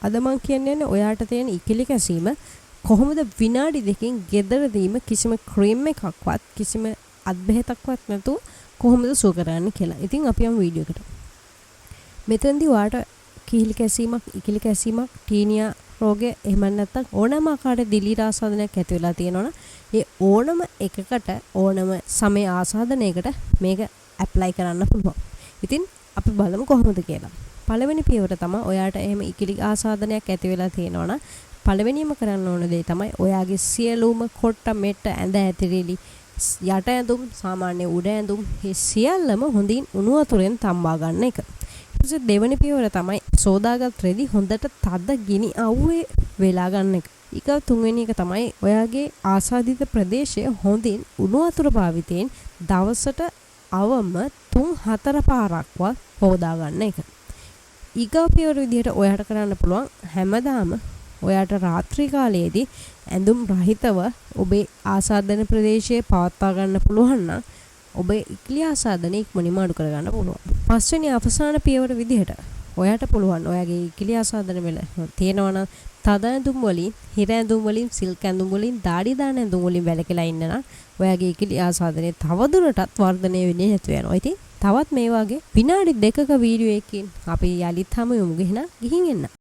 අද මම කියන්නේ ඔයාට තියෙන ඉකිලි කැසීම කොහොමද විනාඩි දෙකකින් ගෙදරදීම කිසිම ක්‍රීම් එකක්වත් කිසිම අත්බෙහෙතක්වත් නැතුව කොහොමද සුව කරන්නේ කියලා. ඉතින් අපි යමු වීඩියෝ එකට. මෙතෙන්දී ඔයාට කිහිලි කැසීමක්, ඉකිලි කැසීමක්, ටීනියා රෝගය එහෙම නැත්නම් ඕනෑම ආකාරයේ දිලීර ආසාදනයක් ඇති වෙලා තියෙනවනම් ඒ ඕනම එකකට ඕනම සමය ආසාදනයකට මේක ඇප්ලයි කරන්න පුළුවන්. ඉතින් අපි බලමු කොහොමද කියලා. පළවෙනි පියවර තමයි ඔයාට එහෙම ඉකිලි ආසාදනයක් ඇති වෙලා තියෙනවනම් පළවෙනියම කරන්න ඕන දේ තමයි ඔයාගේ සියලුම කොට්ට මෙට්ට ඇඳ ඇතිරිලි යට ඇඳුම් සාමාන්‍ය උඩ ඇඳුම් මේ සියල්ලම හොඳින් උණු වතුරෙන් තම්බා ගන්න එක. ඊට දෙවෙනි පියවර තමයි සෝදාගත් රෙදි හොඳට තද ගිනි අවුවේ වෙලා ගන්න එක. ඊගො තුන්වෙනි එක තමයි ඔයාගේ ආසාදිත ප්‍රදේශය හොඳින් උණු වතුර භාවිතයෙන් දවසට අවම 3-4 පාරක්වත් හොදා ගන්න එක. ඊගො පියවර විදිහට ඔයාට කරන්න පුළුවන් හැමදාම ඔයාට රාත්‍රී කාලයේදී ඇඳුම් රහිතව ඔබේ ආසාදන ප්‍රදේශයේ පවත්වා ගන්න පුළුවන් නම් ඔබේ ඉක්ලි ආසාදන ඉක්මනින්ම අඩු කර ගන්න පුළුවන්. පස්වෙනි අවසාන පියවර විදිහට ඔයාට පුළුවන් ඔයාගේ ඉක්ලි ආසාදන වල තියෙනවා නම් තද ඇඳුම් වලින්, හිර ඇඳුම් වලින්, සිල්ක් ඇඳුම් වලින්, දාඩි දාන ඇඳුම් වලින් වැළකීලා ඉන්න නම් ඔයාගේ ඉක්ලි ආසාදනයේ තවදුරටත් වර්ධනය වෙන්නේ නැතු වෙනවා. ඉතින් තවත් මේ වගේ විනාඩි 2ක වීඩියෝ එකකින් අපි යලිත් හමු යමු. ගිහින් එන්න.